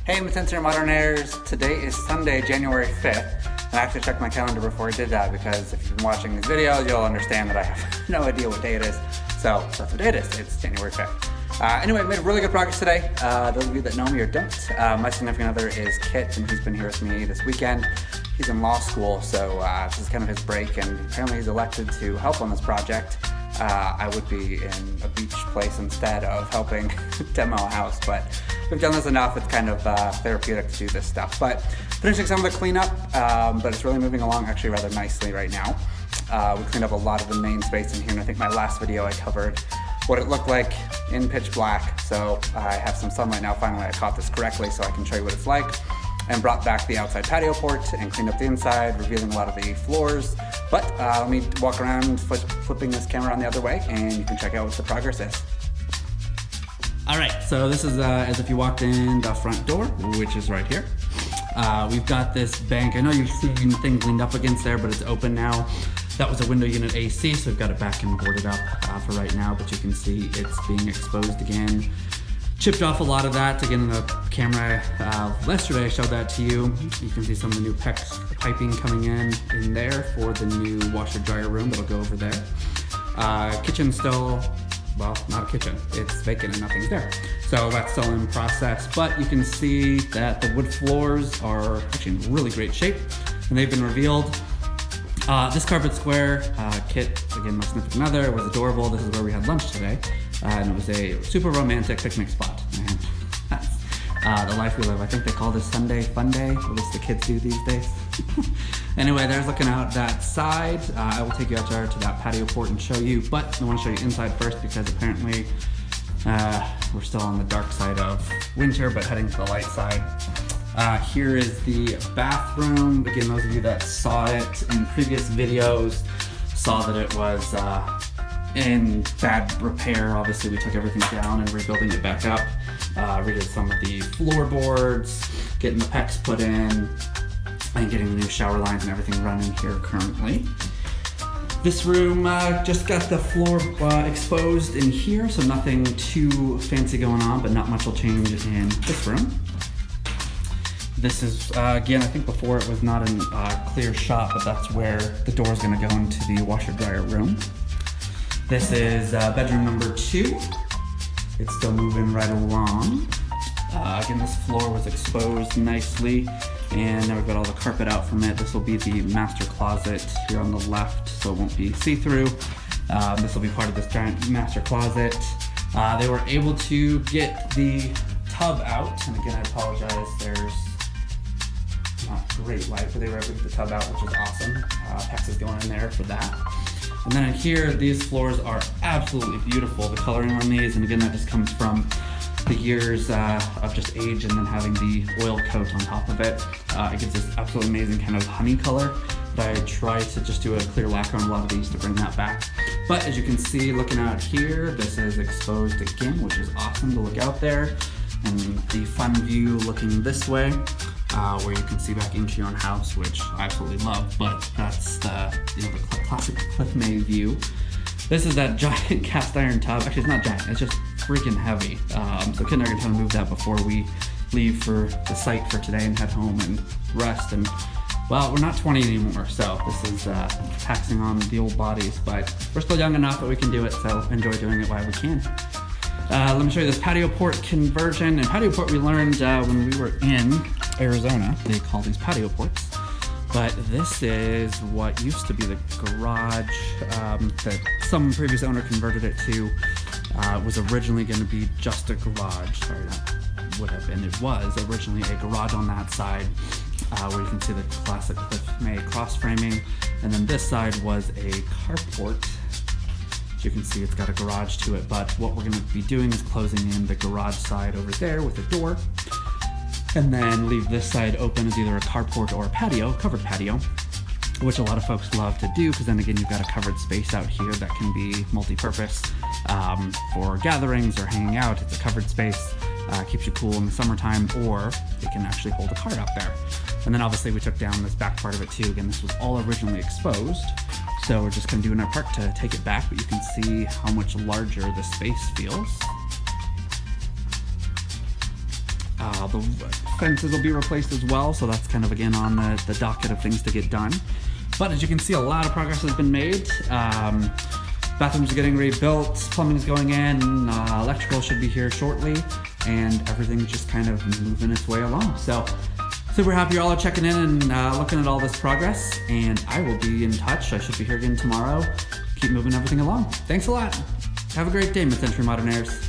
Hey, Matenser Modernaires. Today is Sunday, January 5th. And I actually checked my calendar before I did that because if you've been watching these videos, you'll understand that I have no idea what day it is. So that's what day it is. It's January 5th. Anyway, made really good progress today. Those of you that know me or don't, my significant other is Kit, and he's been here with me this weekend. He's in law school, so this is kind of his break, and apparently he's elected to help on this project. I would be in a beach place instead of helping demo a house, but we've done this enough. It's kind of therapeutic to do this stuff. But finishing some of the cleanup, but it's really moving along actually rather nicely right now. We cleaned up a lot of the main space in here, and I think my last video I covered what it looked like in pitch black. So I have some sunlight now. Finally, I caught this correctly so I can show you what it's like. And brought back the outside patio port and cleaned up the inside, revealing a lot of the floors. But let me walk around flipping this camera on the other way, and you can check out what the progress is. All right, so this is as if you walked in the front door, which is right here. We've got this bank. I know you've seen things leaned up against there, but it's open now. That was a window unit AC, so we've got it back and boarded up for right now, but you can see it's being exposed again. Chipped off a lot of that. Again, in the camera yesterday, I showed that to you. You can see some of the new pecs piping coming in there for the new washer dryer room that'll go over there. Kitchen still, well, not a kitchen. It's vacant and nothing's there. So that's still in process, but you can see that the wood floors are actually in really great shape, and they've been revealed. This carpet square, Kit, again, my significant other, was adorable. This is where we had lunch today. And it was a super romantic picnic spot. And that's the life we live. I think they call this Sunday Fun Day, at least the kids do these days. Anyway, there's looking out that side. I will take you out there to that patio port and show you, but I want to show you inside first because apparently we're still on the dark side of winter, but heading to the light side. Here is the bathroom. Again, those of you that saw it in previous videos saw that it was in bad repair. Obviously, we took everything down and rebuilding it back up. Redid some of the floorboards, getting the pecs put in, and getting the new shower lines and everything running here currently. This room just got the floor exposed in here, so nothing too fancy going on, but not much will change in this room. This is, again, I think before it was not a clear shot, but that's where the door is going to go into the washer dryer room. This is bedroom number 2. It's still moving right along. Again, this floor was exposed nicely, and now we've got all the carpet out from it. This will be the master closet here on the left, so it won't be see-through. This will be part of this giant master closet. They were able to get the tub out, and again, I apologize, there's not great light, but they were able to get the tub out, which is awesome. Pex is going in there for that. And then in here, these floors are absolutely beautiful, the coloring on these, and again, that just comes from the years of just age and then having the oil coat on top of it. It gives this absolutely amazing kind of honey color, but I try to just do a clear lacquer on a lot of these to bring that back. But as you can see, looking out here, this is exposed again, which is awesome to look out there. And the fun view looking this way, where you can see back into your own house, which I absolutely love, but that's the classic Cliff May view. This is that giant cast iron tub. Actually, it's not giant, it's just freaking heavy. So Kit and I are gonna try to move that before we leave for the site for today and head home and rest. And well, we're not 20 anymore, so this is taxing on the old bodies, but we're still young enough that we can do it, so enjoy doing it while we can. Let me show you this patio port conversion. And patio port we learned when we were in Arizona. They call these patio ports. But this is what used to be the garage that some previous owner converted it to. It was originally going to be just a garage. Sorry, that would have been. It was originally a garage on that side where you can see the classic Cliff May cross framing. And then this side was a carport. As you can see, it's got a garage to it, but what we're gonna be doing is closing in the garage side over there with a door, and then leave this side open as either a carport or a patio, covered patio, which a lot of folks love to do, because then again, you've got a covered space out here that can be multi-purpose for gatherings or hanging out. It's a covered space, keeps you cool in the summertime, or it can actually hold a cart out there. And then obviously we took down this back part of it too. Again, this was all originally exposed. So we're just gonna do our part to take it back, but you can see how much larger the space feels. The fences will be replaced as well, so that's kind of again on the docket of things to get done. But as you can see, a lot of progress has been made. Bathrooms are getting rebuilt, plumbing's going in, electrical should be here shortly, and everything's just kind of moving its way along. So super happy you all are checking in and looking at all this progress, and I will be in touch. I should be here again tomorrow. Keep moving everything along. Thanks a lot. Have a great day, mid-century modernaires.